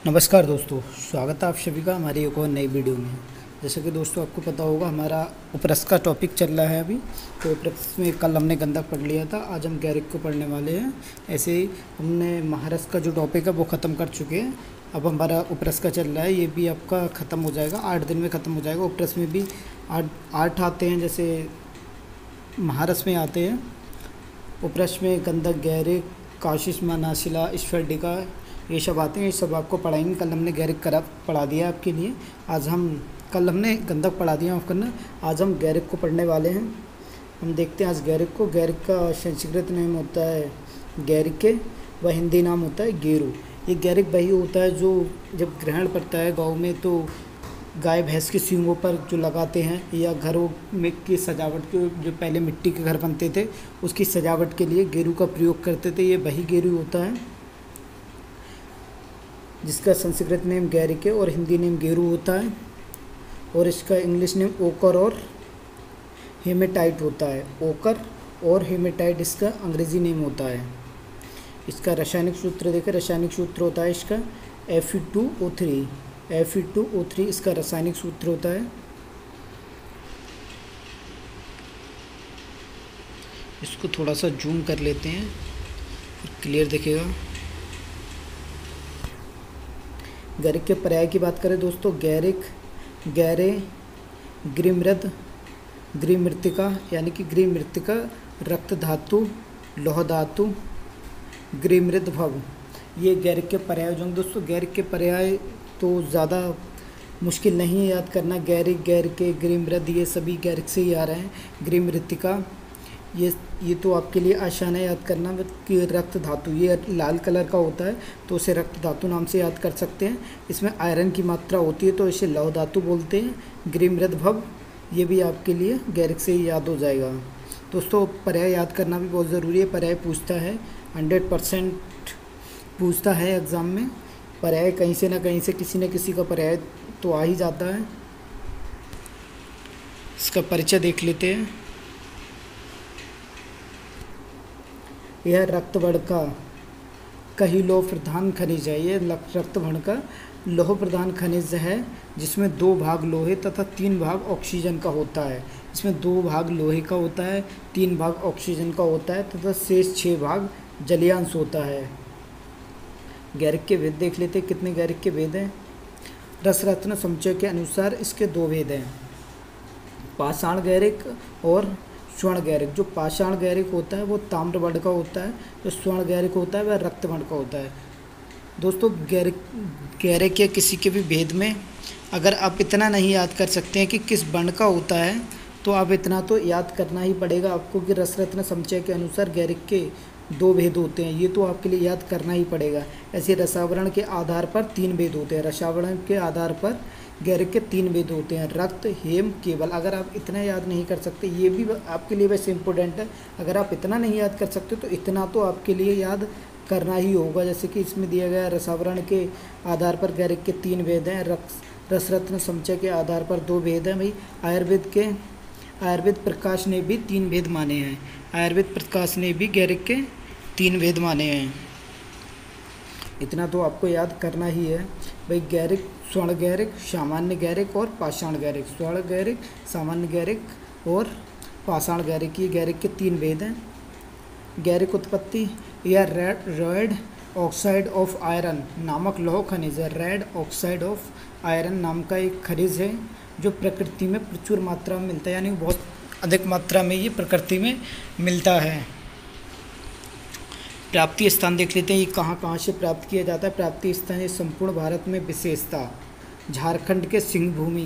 नमस्कार दोस्तों, स्वागत है आप सभी का हमारी एक और नई वीडियो में। जैसे कि दोस्तों आपको पता होगा हमारा उपरस का टॉपिक चल रहा है अभी। तो उपरस में कल हमने गंधक पढ़ लिया था, आज हम गैरिक को पढ़ने वाले हैं। ऐसे ही हमने महारस का जो टॉपिक है वो ख़त्म कर चुके हैं। अब हमारा उपरस का चल रहा है, ये भी आपका ख़त्म हो जाएगा, 8 दिन में ख़त्म हो जाएगा। उपरस में भी आठ आते हैं, जैसे महारस में आते हैं। उपरस में गंधक, गैरिक, काशिश, मनासिला, स्फटिका, ये सब आते हैं। ये सब आपको पढ़ाएंगे। कल हमने गैरिक पढ़ा दिया आपके लिए। कल हमने गंधक पढ़ा दिया, ऑफ करना। आज हम गैरिक को पढ़ने वाले हैं। हम देखते हैं आज गैरिक को। गैरिक का संस्कृत नाम होता है गैरिके व हिंदी नाम होता है गेरू। ये गैरिक वही होता है जो जब ग्रहण पड़ता है गाँव में तो गाय भैंस के सींगों पर जो लगाते हैं, या घरों में की सजावट के, जो पहले मिट्टी के घर बनते थे उसकी सजावट के लिए गेरू का प्रयोग करते थे। ये वही गेरू होता है जिसका संस्कृत नेम गैरिक है और हिंदी नेम गेरू होता है। और इसका इंग्लिश नेम ओकर और हेमेटाइट होता है। ओकर और हेमेटाइट इसका अंग्रेज़ी नेम होता है। इसका रासायनिक सूत्र देखें। रासायनिक सूत्र होता है इसका Fe2O3। Fe2O3 इसका रासायनिक सूत्र होता है। इसको थोड़ा सा जूम कर लेते हैं, क्लियर दिखेगा। गैरिक के पर्याय की बात करें दोस्तों, गैरिक, गैरे, गृमृद, गृमृतिका यानी कि गृमृतिका, रक्त धातु, लोह धातु, गृमृद भव, ये गैरिक के पर्याय जो दोस्तों। गैरिक के पर्याय तो ज़्यादा मुश्किल नहीं है याद करना। गैरिक, गैरिके, गृमृद, ये सभी गैरिक से ही आ रहे हैं। गृमृतिका ये तो आपके लिए आसान है याद करना कि रक्त धातु, ये लाल कलर का होता है तो उसे रक्त धातु नाम से याद कर सकते हैं। इसमें आयरन की मात्रा होती है तो इसे लौह धातु बोलते हैं। गृमृद भव, ये भी आपके लिए गैरिक से ही याद हो जाएगा। दोस्तों पर्याय याद करना भी बहुत ज़रूरी है। पर्याय पूछता है, 100% पूछता है एग्ज़ाम में। पर्याय कहीं से ना कहीं से किसी न किसी का पर्याय तो आ ही जाता है। इसका परिचय देख लेते हैं। यह रक्तवर्ण का कहीं लौह प्रधान खनिज है। ये रक्तवर्ण का लौह प्रधान खनिज है जिसमें 2 भाग लोहे तथा 3 भाग ऑक्सीजन का होता है। इसमें 2 भाग लोहे का होता है, 3 भाग ऑक्सीजन का होता है तथा शेष 6 भाग जलीयांश होता है। गैरिक के भेद देख लेते हैं। कितने गैरिक के भेद हैं? रसरत्न समुच्चय के अनुसार इसके 2 भेद हैं, पाषाण गैरिक और स्वर्ण गैरिक। जो पाषाण गैरिक होता है वो ताम्र वर्ण का होता है, जो स्वर्ण गैरिक होता है वह रक्त वर्ण का होता है। दोस्तों गैरिक या किसी के भी भेद में अगर आप इतना नहीं याद कर सकते हैं कि किस वर्ण का होता है तो आप इतना तो याद करना ही पड़ेगा आपको कि रसरत्न समुच्चय के अनुसार गैरिक के 2 भेद होते हैं। ये तो आपके लिए याद करना ही पड़ेगा। ऐसे रसावरण के आधार पर 3 भेद होते हैं। रसावरण के आधार पर गैरिक के 3 भेद होते हैं, रक्त, हेम, केवल। अगर आप इतना याद नहीं कर सकते, ये भी आपके लिए वैसे इम्पोर्टेंट है। अगर आप इतना नहीं याद कर सकते तो इतना तो आपके लिए याद करना ही होगा। जैसे कि इसमें दिया गया रसावरण के आधार पर गैरिक के 3 भेद हैं, रसरत्न समुच्चय के आधार पर 2 भेद हैं। भाई आयुर्वेद प्रकाश ने भी 3 भेद माने हैं। आयुर्वेद प्रकाश ने भी गैरिक के 3 भेद माने हैं। इतना तो आपको याद करना ही है। भाई गैरिक, स्वर्ण गैरिक, सामान्य गैरिक और पाषाण गैरिक। स्वर्ण गैरिक, सामान्य गैरिक और पाषाण गैरिक, ये गैरिक के 3 भेद हैं। गैरिक उत्पत्ति, यह रेड ऑक्साइड ऑफ आयरन नामक लौह खनिज है। रेड ऑक्साइड ऑफ आयरन नाम का एक खनिज है जो प्रकृति में प्रचुर मात्रा में मिलता है, यानी बहुत अधिक मात्रा में ये प्रकृति में मिलता है। प्राप्ति स्थान देख लेते हैं, ये कहाँ कहाँ से प्राप्त किया जाता है। प्राप्ति स्थान ये संपूर्ण भारत में विशेषता झारखंड के सिंह भूमि,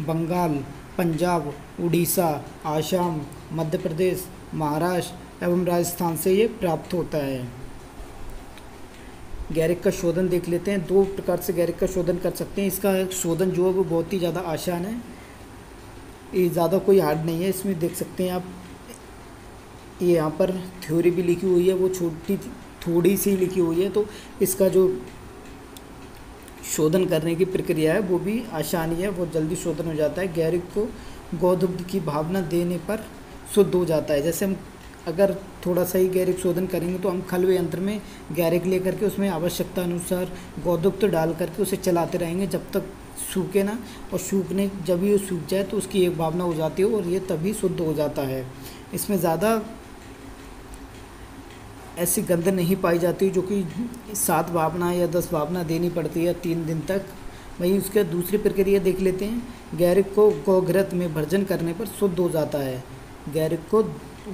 बंगाल, पंजाब, उड़ीसा, आसाम, मध्य प्रदेश, महाराष्ट्र एवं राजस्थान से ये प्राप्त होता है। गैरिक का शोधन देख लेते हैं। 2 प्रकार से गैरिक का शोधन कर सकते हैं। इसका शोधन जो है वो बहुत ही ज़्यादा आसान है, ये ज़्यादा कोई हार्ड नहीं है। इसमें देख सकते हैं आप, ये यहाँ पर थ्योरी भी लिखी हुई है, वो थोड़ी सी लिखी हुई है। तो इसका जो शोधन करने की प्रक्रिया है वो भी आसान ही है, वो जल्दी शोधन हो जाता है। गैरिक को गौदुग्ध की भावना देने पर शुद्ध हो जाता है। जैसे हम अगर थोड़ा सा ही गैरिक शोधन करेंगे तो हम खलवे यंत्र में गैरिक लेकर के उसमें आवश्यकता अनुसार गोदुग्ध डाल करके उसे चलाते रहेंगे जब तक सूखे ना, और सूखने जब ये सूख जाए तो उसकी एक भावना हो जाती है और ये तभी शुद्ध हो जाता है। इसमें ज़्यादा ऐसी गंध नहीं पाई जाती जो कि 7 भावना या 10 भावना देनी पड़ती है 3 दिन तक। वहीं उसके दूसरी प्रक्रिया देख लेते हैं। गैरिक को गोघृत में भर्जन करने पर शुद्ध हो जाता है। गैरिक को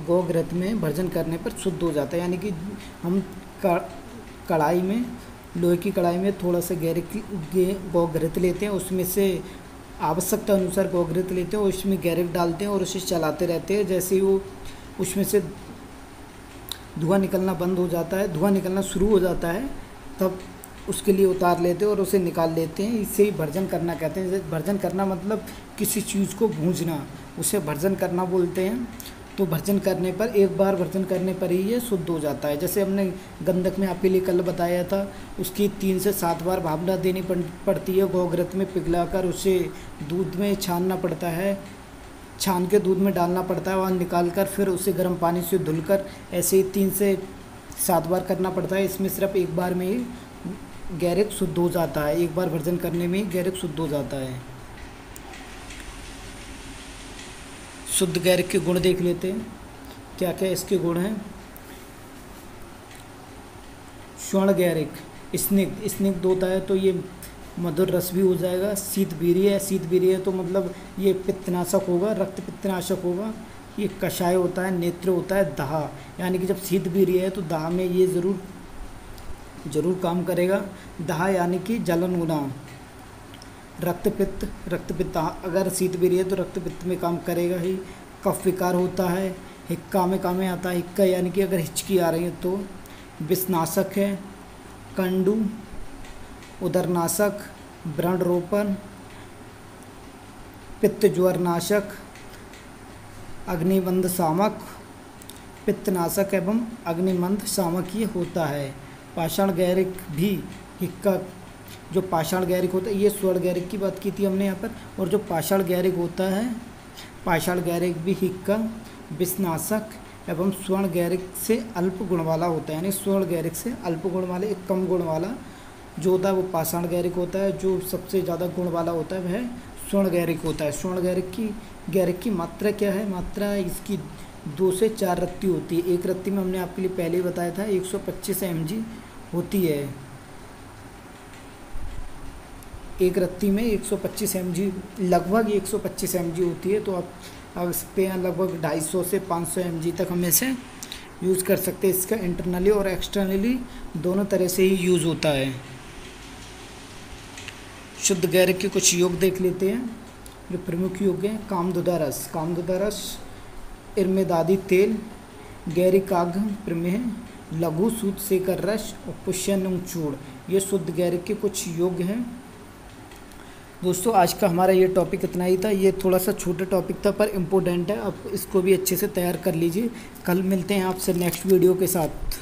गोघृत में भर्जन करने पर शुद्ध हो जाता है, यानी कि हम कढ़ाई में, लोहे की कढ़ाई में थोड़ा सा गोघृत लेते हैं, उसमें से आवश्यकता अनुसार गोघृत लेते हैं और उसमें गैरिक डालते हैं और उसे चलाते रहते हैं। जैसे ही वो उसमें से धुआं निकलना बंद हो जाता है, धुआं निकलना शुरू हो जाता है, तब उसके लिए उतार लेते हैं और उसे निकाल लेते हैं। इसे ही भर्जन करना कहते हैं। भर्जन करना मतलब किसी चीज़ को भूंजना, उसे भर्जन करना बोलते हैं। तो भर्जन करने पर, एक बार भर्जन करने पर ही ये शुद्ध हो जाता है। जैसे हमने गंधक में आपके लिए कल बताया था, उसकी 3 से 7 बार भावना देनी पड़ती है। गोघृत में पिघलाकर उसे दूध में छानना पड़ता है, छान के दूध में डालना पड़ता है, वहाँ निकाल कर फिर उसे गर्म पानी से धुलकर ऐसे ही 3 से 7 बार करना पड़ता है। इसमें सिर्फ एक बार में ही गैरिक शुद्ध हो जाता है, एक बार भर्जन करने में ही गैरिक शुद्ध हो जाता है। शुद्ध गैरिक के गुण देख लेते हैं, क्या क्या इसके गुण हैं। स्वर्ण गैरिक स्निग्ध, स्निग्ध होता है तो ये मधुर रस भी हो जाएगा। शीतवीर्य है, शीतवीर्य तो मतलब ये पित्तनाशक होगा, रक्त पित्तनाशक होगा। ये कषाय होता है, नेत्र होता है, दाह, यानी कि जब शीतवीर्य है तो दाह में ये ज़रूर काम करेगा। दाह यानी कि जलन होना। रक्तपित्त अगर शीतवीर्य है तो रक्तपित्त में काम करेगा ही। कफ विकार होता है, हिक्का में काम में आता है। हिक्का यानी कि अगर हिचकी आ रही है तो। विषनाशक है, कंडू, उदरनाशक, व्रण रोपण, पित्त ज्वरनाशक, अग्निमंद शामक, पित्तनाशक एवं अग्निमंद शामक ये होता है। पाषाण गैरिक भी हिक्का, जो पाषाण गैरिक होता है, ये स्वर्ण गैरिक की बात की थी हमने यहाँ पर, और जो पाषाण गैरिक होता है, पाषाण गैरिक भी हिक्का, विषनाशक एवं स्वर्ण गैरिक से अल्प गुण वाला होता है। यानी स्वर्ण गैरिक से अल्प गुण वाले, एक कम गुण वाला जो होता है वो पाषाण गैरिक होता है। जो सबसे ज़्यादा गुण वाला होता है वह स्वर्ण गैरिक होता है। स्वर्ण गैरिक की मात्रा क्या है? मात्रा इसकी 2 से 4 रत्ती होती है। एक रत्ती में हमने आपके लिए पहले ही बताया था 125 mg होती है। एक रत्ती में 125 mg, लगभग 125 mg होती है। तो आप सकते हैं लगभग 250 से 500 mg तक हम इसे यूज़ कर सकते हैं। इसका इंटरनली और एक्सटर्नली दोनों तरह से ही यूज़ होता है। शुद्ध गैरिक के कुछ योग देख लेते हैं। जो प्रमुख योग हैं, कामदुदा रस, इर्मेदादी तेल, गैरिकाग्म प्रमेह, लघु सूत सेकर रस और पुष्यनुंग चूर्ण, ये शुद्ध गैरिक के कुछ योग हैं। दोस्तों आज का हमारा ये टॉपिक इतना ही था। ये थोड़ा सा छोटा टॉपिक था पर इम्पोर्टेंट है, आप इसको भी अच्छे से तैयार कर लीजिए। कल मिलते हैं आपसे नेक्स्ट वीडियो के साथ।